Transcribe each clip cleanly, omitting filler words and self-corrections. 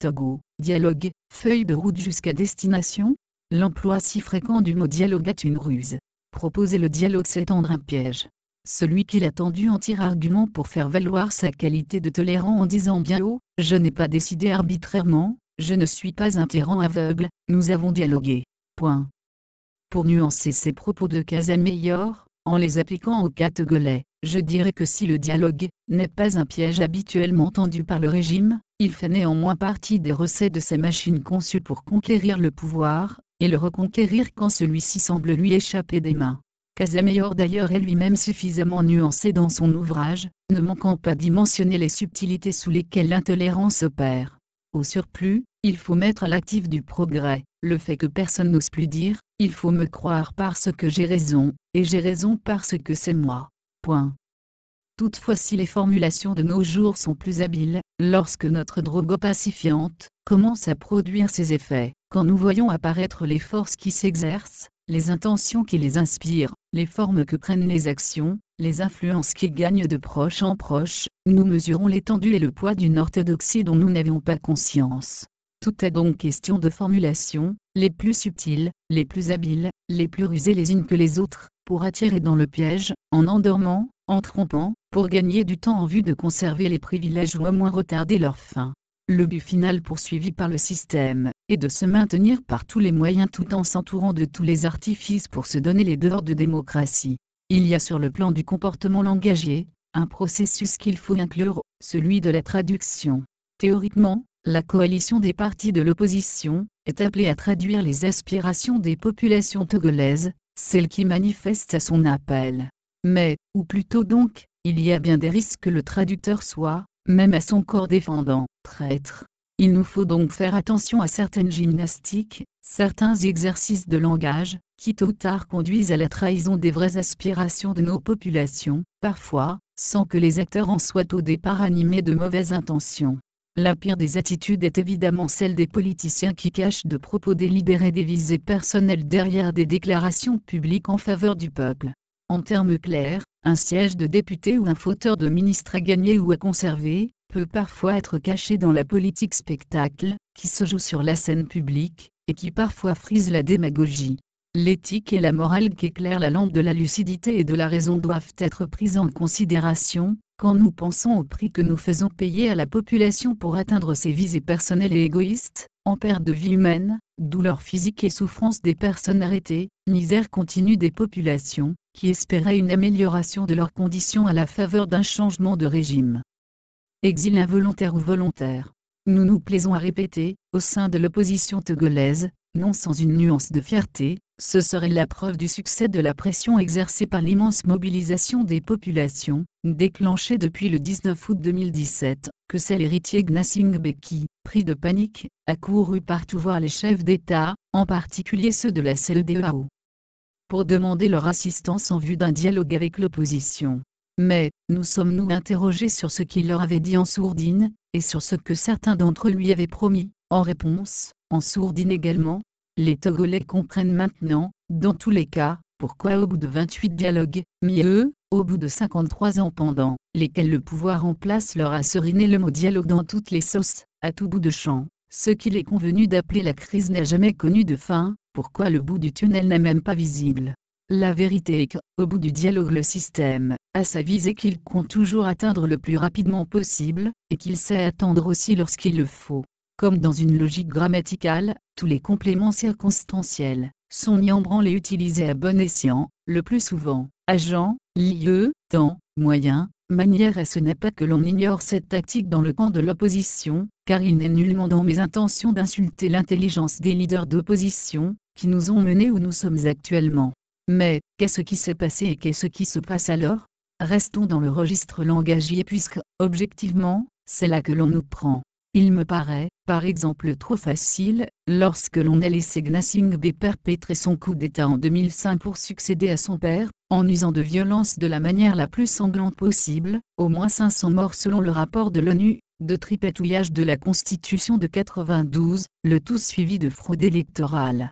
Togo, dialogue, feuille de route jusqu'à destination. L'emploi si fréquent du mot dialogue est une ruse. Proposer le dialogue, c'est tendre un piège. Celui qui l'a tendu en tire argument pour faire valoir sa qualité de tolérant en disant bien haut: je n'ai pas décidé arbitrairement, je ne suis pas un tyran aveugle, nous avons dialogué. Point. Pour nuancer ces propos de Casamayor, en les appliquant au cas togolais, je dirais que si le dialogue n'est pas un piège habituellement tendu par le régime, il fait néanmoins partie des recettes de ces machines conçues pour conquérir le pouvoir, et le reconquérir quand celui-ci semble lui échapper des mains. Casamayor d'ailleurs est lui-même suffisamment nuancé dans son ouvrage, ne manquant pas d'y mentionner les subtilités sous lesquelles l'intolérance opère. Au surplus, il faut mettre à l'actif du progrès le fait que personne n'ose plus dire « il faut me croire parce que j'ai raison, et j'ai raison parce que c'est moi ». Point. Toutefois, si les formulations de nos jours sont plus habiles, lorsque notre drogue pacifiante commence à produire ses effets, quand nous voyons apparaître les forces qui s'exercent, les intentions qui les inspirent, les formes que prennent les actions, les influences qui gagnent de proche en proche, nous mesurons l'étendue et le poids d'une orthodoxie dont nous n'avions pas conscience. Tout est donc question de formulations, les plus subtiles, les plus habiles, les plus rusées les unes que les autres, pour attirer dans le piège, en endormant, en trompant, pour gagner du temps en vue de conserver les privilèges ou au moins retarder leur fin. Le but final poursuivi par le système est de se maintenir par tous les moyens tout en s'entourant de tous les artifices pour se donner les dehors de démocratie. Il y a sur le plan du comportement langagier, un processus qu'il faut inclure, celui de la traduction. Théoriquement, la coalition des partis de l'opposition est appelée à traduire les aspirations des populations togolaises, celles qui manifestent à son appel. Mais, ou plutôt donc, il y a bien des risques que le traducteur soit, même à son corps défendant, traître. Il nous faut donc faire attention à certaines gymnastiques, certains exercices de langage, qui tôt ou tard conduisent à la trahison des vraies aspirations de nos populations, parfois, sans que les acteurs en soient au départ animés de mauvaises intentions. La pire des attitudes est évidemment celle des politiciens qui cachent de propos délibérés des visées personnelles derrière des déclarations publiques en faveur du peuple. En termes clairs, un siège de député ou un fauteuil de ministre à gagner ou à conserver, peut parfois être caché dans la politique spectacle, qui se joue sur la scène publique, et qui parfois frise la démagogie. L'éthique et la morale qui éclairent la lampe de la lucidité et de la raison doivent être prises en considération, quand nous pensons au prix que nous faisons payer à la population pour atteindre ses visées personnelles et égoïstes, en perte de vie humaine, douleur physique et souffrance des personnes arrêtées, misère continue des populations, qui espéraient une amélioration de leurs conditions à la faveur d'un changement de régime. Exil involontaire ou volontaire. Nous nous plaisons à répéter, au sein de l'opposition togolaise, non sans une nuance de fierté, ce serait la preuve du succès de la pression exercée par l'immense mobilisation des populations, déclenchée depuis le 19 août 2017, que c'est l'héritier Gnassingbé qui, pris de panique, a couru partout voir les chefs d'État, en particulier ceux de la CEDEAO, pour demander leur assistance en vue d'un dialogue avec l'opposition. Mais, nous sommes-nous interrogés sur ce qu'il leur avait dit en sourdine, et sur ce que certains d'entre eux lui avaient promis, en réponse, en sourdine également? Les Togolais comprennent maintenant, dans tous les cas, pourquoi au bout de 28 dialogues, mieux, au bout de 53 ans pendant lesquels le pouvoir en place leur a seriné le mot dialogue dans toutes les sauces, à tout bout de champ, ce qu'il est convenu d'appeler la crise n'a jamais connu de fin, pourquoi le bout du tunnel n'est même pas visible. La vérité est qu'au bout du dialogue le système a sa visée qu'il compte toujours atteindre le plus rapidement possible, et qu'il sait attendre aussi lorsqu'il le faut. Comme dans une logique grammaticale, tous les compléments circonstanciels sont mis en branle et utilisés à bon escient, le plus souvent, agent, lieu, temps, moyen, manière, et ce n'est pas que l'on ignore cette tactique dans le camp de l'opposition, car il n'est nullement dans mes intentions d'insulter l'intelligence des leaders d'opposition, qui nous ont menés où nous sommes actuellement. Mais, qu'est-ce qui s'est passé et qu'est-ce qui se passe alors? Restons dans le registre langagier puisque, objectivement, c'est là que l'on nous prend. Il me paraît, par exemple, trop facile, lorsque l'on a laissé Gnassingbé perpétrer son coup d'État en 2005 pour succéder à son père, en usant de violence de la manière la plus sanglante possible, au moins 500 morts selon le rapport de l'ONU, de tripatouillage de la Constitution de 92, le tout suivi de fraude électorale.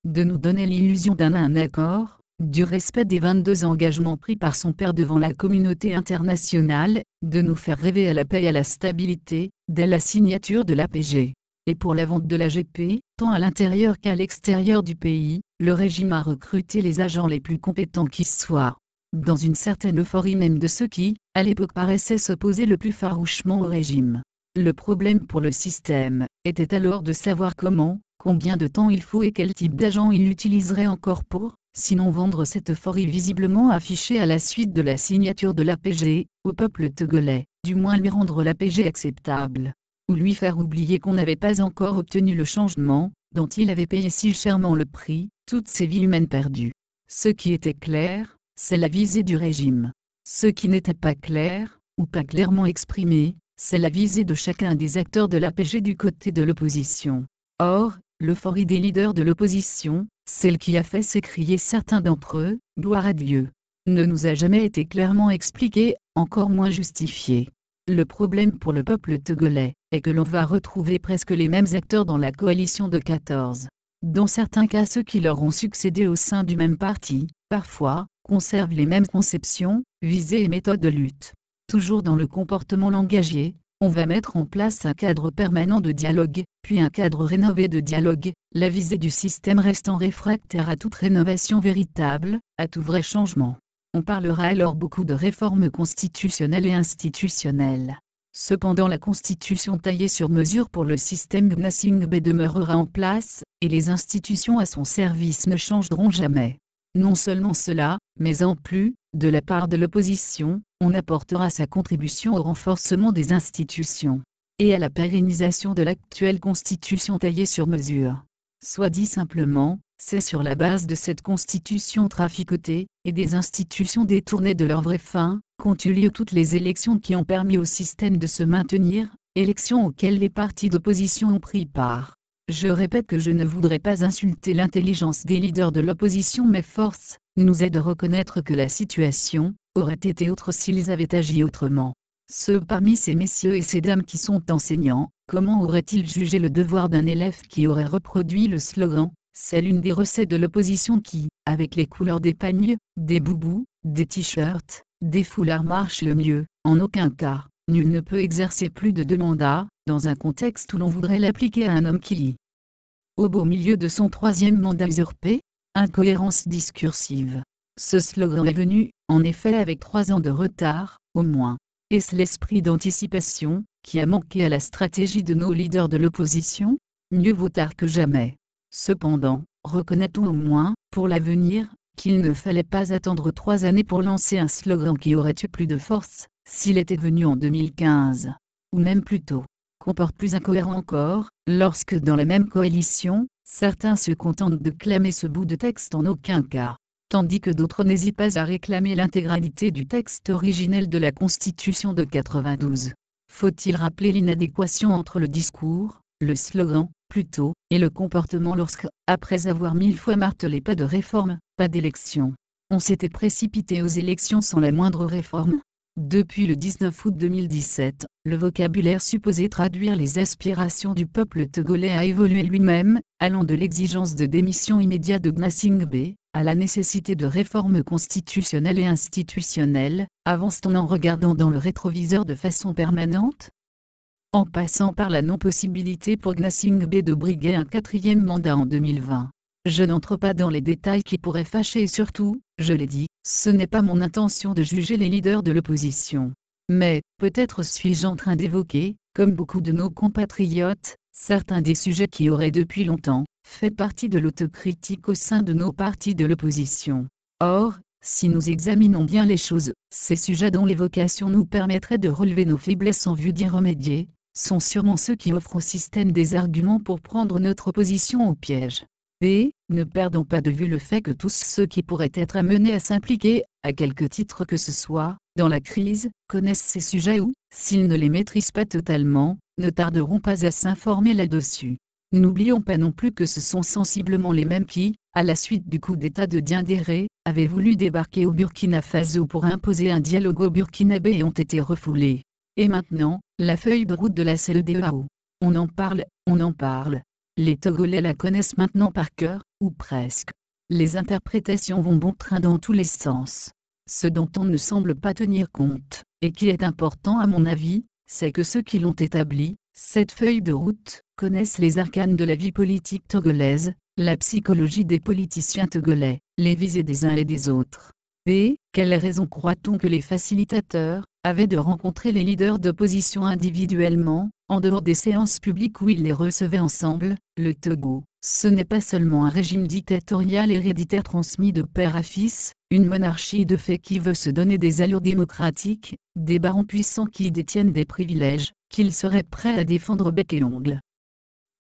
De nous donner l'illusion d'un accord, du respect des 22 engagements pris par son père devant la communauté internationale, de nous faire rêver à la paix et à la stabilité, dès la signature de l'APG. Et pour la vente de la GP, tant à l'intérieur qu'à l'extérieur du pays, le régime a recruté les agents les plus compétents qui soient. Dans une certaine euphorie même de ceux qui, à l'époque paraissaient s'opposer le plus farouchement au régime. Le problème pour le système, était alors de savoir comment, combien de temps il faut et quel type d'agent il utiliserait encore pour, sinon vendre cette euphorie visiblement affichée à la suite de la signature de l'APG, au peuple togolais, du moins lui rendre l'APG acceptable. Ou lui faire oublier qu'on n'avait pas encore obtenu le changement, dont il avait payé si chèrement le prix, toutes ces vies humaines perdues. Ce qui était clair, c'est la visée du régime. Ce qui n'était pas clair, ou pas clairement exprimé, c'est la visée de chacun des acteurs de l'APG du côté de l'opposition. Or, l'euphorie des leaders de l'opposition, celle qui a fait s'écrier certains d'entre eux, « Gloire à Dieu », ne nous a jamais été clairement expliquée, encore moins justifiée. Le problème pour le peuple togolais, est que l'on va retrouver presque les mêmes acteurs dans la coalition de 14. Dans certains cas ceux qui leur ont succédé au sein du même parti, parfois, conservent les mêmes conceptions, visées et méthodes de lutte. Toujours dans le comportement langagier, on va mettre en place un cadre permanent de dialogue, puis un cadre rénové de dialogue, la visée du système restant réfractaire à toute rénovation véritable, à tout vrai changement. On parlera alors beaucoup de réformes constitutionnelles et institutionnelles. Cependant la constitution taillée sur mesure pour le système Gnassingbé demeurera en place, et les institutions à son service ne changeront jamais. Non seulement cela, mais en plus, de la part de l'opposition, on apportera sa contribution au renforcement des institutions, et à la pérennisation de l'actuelle constitution taillée sur mesure. Soit dit simplement, c'est sur la base de cette constitution traficotée, et des institutions détournées de leur vraie fin, qu'ont eu lieu toutes les élections qui ont permis au système de se maintenir, élections auxquelles les partis d'opposition ont pris part. Je répète que je ne voudrais pas insulter l'intelligence des leaders de l'opposition, mais force nous est de reconnaître que la situation aurait été autre s'ils avaient agi autrement. Ceux parmi ces messieurs et ces dames qui sont enseignants, comment auraient-ils jugé le devoir d'un élève qui aurait reproduit le slogan « C'est l'une des recettes de l'opposition qui, avec les couleurs des pagnes, des boubous, des t-shirts, des foulards marche le mieux, en aucun cas, nul ne peut exercer plus de 2 mandats, dans un contexte où l'on voudrait l'appliquer à un homme qui lit. Au beau milieu de son 3e mandat usurpé, incohérence discursive. Ce slogan est venu, en effet avec 3 ans de retard, au moins. Est-ce l'esprit d'anticipation, qui a manqué à la stratégie de nos leaders de l'opposition? Mieux vaut tard que jamais. Cependant, reconnaît-on au moins, pour l'avenir, qu'il ne fallait pas attendre 3 années pour lancer un slogan qui aurait eu plus de force, s'il était venu en 2015. Ou même plus tôt. Comporte plus incohérent encore, lorsque dans la même coalition, certains se contentent de clamer ce bout de texte en aucun cas, tandis que d'autres n'hésitent pas à réclamer l'intégralité du texte originel de la Constitution de 92. Faut-il rappeler l'inadéquation entre le discours, le slogan, plutôt, et le comportement lorsque, après avoir 1000 fois martelé pas de réforme, pas d'élection, on s'était précipité aux élections sans la moindre réforme? Depuis le 19 août 2017, le vocabulaire supposé traduire les aspirations du peuple togolais a évolué lui-même, allant de l'exigence de démission immédiate de Gnassingbé, à la nécessité de réformes constitutionnelles et institutionnelles, avance-t-on en regardant dans le rétroviseur de façon permanente? En passant par la non-possibilité pour Gnassingbé de briguer un 4e mandat en 2020. Je n'entre pas dans les détails qui pourraient fâcher et surtout, je l'ai dit, ce n'est pas mon intention de juger les leaders de l'opposition. Mais, peut-être suis-je en train d'évoquer, comme beaucoup de nos compatriotes, certains des sujets qui auraient depuis longtemps fait partie de l'autocritique au sein de nos partis de l'opposition. Or, si nous examinons bien les choses, ces sujets dont l'évocation nous permettrait de relever nos faiblesses en vue d'y remédier, sont sûrement ceux qui offrent au système des arguments pour prendre notre position au piège. Et, ne perdons pas de vue le fait que tous ceux qui pourraient être amenés à s'impliquer, à quelque titre que ce soit, dans la crise, connaissent ces sujets ou, s'ils ne les maîtrisent pas totalement, ne tarderont pas à s'informer là-dessus. N'oublions pas non plus que ce sont sensiblement les mêmes qui, à la suite du coup d'État de Diendéré, avaient voulu débarquer au Burkina Faso pour imposer un dialogue au Burkinabé et ont été refoulés. Et maintenant, la feuille de route de la CEDEAO. On en parle, on en parle. Les Togolais la connaissent maintenant par cœur, ou presque. Les interprétations vont bon train dans tous les sens. Ce dont on ne semble pas tenir compte, et qui est important à mon avis, c'est que ceux qui l'ont établi, cette feuille de route, connaissent les arcanes de la vie politique togolaise, la psychologie des politiciens togolais, les visées des uns et des autres. Et, quelle raison croit-on que les facilitateurs avaient de rencontrer les leaders d'opposition individuellement, en dehors des séances publiques où ils les recevaient ensemble? Le Togo, ce n'est pas seulement un régime dictatorial héréditaire transmis de père à fils, une monarchie de fait qui veut se donner des allures démocratiques, des barons puissants qui détiennent des privilèges, qu'ils seraient prêts à défendre bec et ongle.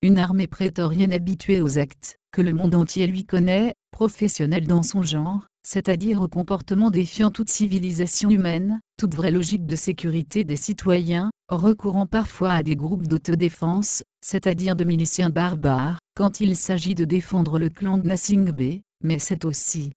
Une armée prétorienne habituée aux actes, que le monde entier lui connaît, professionnelle dans son genre, c'est-à-dire au comportement défiant toute civilisation humaine, toute vraie logique de sécurité des citoyens, recourant parfois à des groupes d'autodéfense, c'est-à-dire de miliciens barbares, quand il s'agit de défendre le clan Gnassingbé, mais c'est aussi,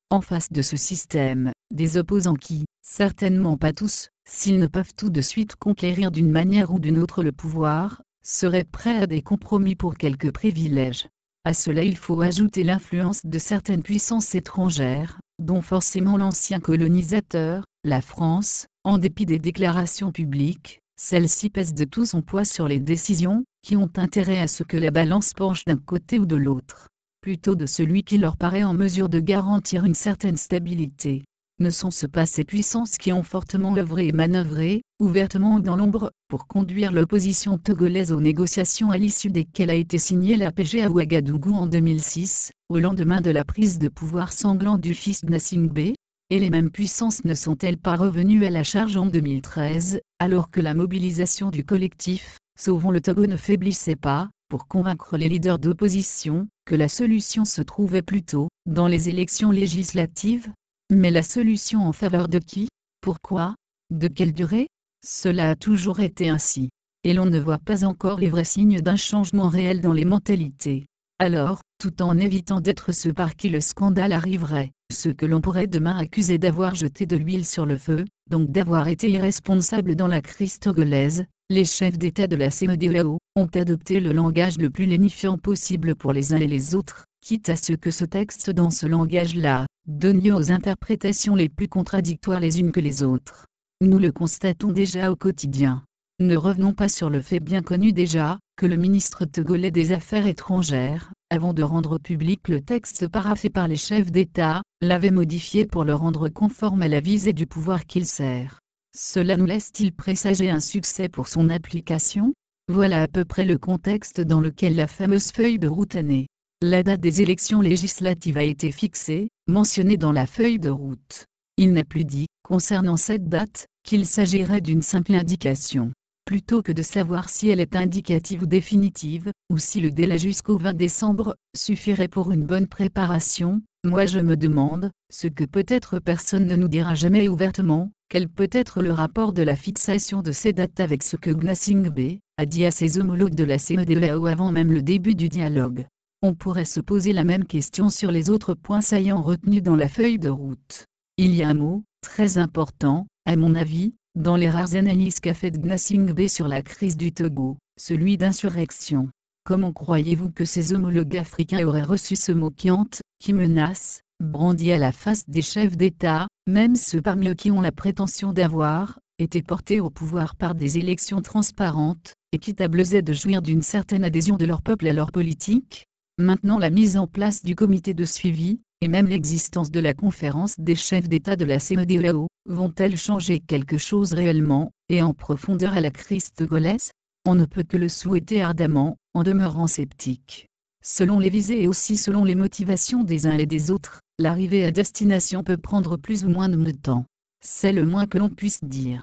en face de ce système, des opposants qui, certainement pas tous, s'ils ne peuvent tout de suite conquérir d'une manière ou d'une autre le pouvoir, seraient prêts à des compromis pour quelques privilèges. À cela il faut ajouter l'influence de certaines puissances étrangères, dont forcément l'ancien colonisateur, la France, en dépit des déclarations publiques, celle-ci pèse de tout son poids sur les décisions, qui ont intérêt à ce que la balance penche d'un côté ou de l'autre, plutôt de celui qui leur paraît en mesure de garantir une certaine stabilité. Ne sont-ce pas ces puissances qui ont fortement œuvré et manœuvré, ouvertement ou dans l'ombre, pour conduire l'opposition togolaise aux négociations à l'issue desquelles a été signée la paix à Ouagadougou en 2006, au lendemain de la prise de pouvoir sanglante du fils Gnassingbé? Et les mêmes puissances ne sont-elles pas revenues à la charge en 2013, alors que la mobilisation du collectif « Sauvons le Togo » ne faiblissait pas, pour convaincre les leaders d'opposition, que la solution se trouvait plutôt dans les élections législatives? Mais la solution en faveur de qui? Pourquoi? De quelle durée? Cela a toujours été ainsi. Et l'on ne voit pas encore les vrais signes d'un changement réel dans les mentalités. Alors, tout en évitant d'être ceux par qui le scandale arriverait, ceux que l'on pourrait demain accuser d'avoir jeté de l'huile sur le feu, donc d'avoir été irresponsables dans la crise togolaise, les chefs d'État de la CEDEAO ont adopté le langage le plus lénifiant possible pour les uns et les autres, quitte à ce que ce texte dans ce langage-là donne lieu aux interprétations les plus contradictoires les unes que les autres. Nous le constatons déjà au quotidien. Ne revenons pas sur le fait bien connu déjà, que le ministre togolais des Affaires étrangères, avant de rendre public le texte paraphé par les chefs d'État, l'avait modifié pour le rendre conforme à la visée du pouvoir qu'il sert. Cela nous laisse-t-il présager un succès pour son application? Voilà à peu près le contexte dans lequel la fameuse feuille de route est née. La date des élections législatives a été fixée, mentionnée dans la feuille de route. Il n'est plus dit, concernant cette date, qu'il s'agirait d'une simple indication. Plutôt que de savoir si elle est indicative ou définitive, ou si le délai jusqu'au 20 décembre suffirait pour une bonne préparation, moi je me demande, ce que peut-être personne ne nous dira jamais ouvertement, quel peut être le rapport de la fixation de ces dates avec ce que Gnassingbé a dit à ses homologues de la CEDEAO avant même le début du dialogue. On pourrait se poser la même question sur les autres points saillants retenus dans la feuille de route. Il y a un mot, très important, à mon avis, dans les rares analyses qu'a fait Gnassingbé sur la crise du Togo, celui d'insurrection. Comment croyez-vous que ses homologues africains auraient reçu ce mot qui menace, brandi à la face des chefs d'État, même ceux parmi eux qui ont la prétention d'avoir été portés au pouvoir par des élections transparentes, équitables et de jouir d'une certaine adhésion de leur peuple à leur politique? Maintenant la mise en place du comité de suivi, et même l'existence de la conférence des chefs d'État de la CEDEAO, vont-elles changer quelque chose réellement, et en profondeur à la crise togolaise? On ne peut que le souhaiter ardemment, en demeurant sceptique. Selon les visées et aussi selon les motivations des uns et des autres, l'arrivée à destination peut prendre plus ou moins de temps. C'est le moins que l'on puisse dire.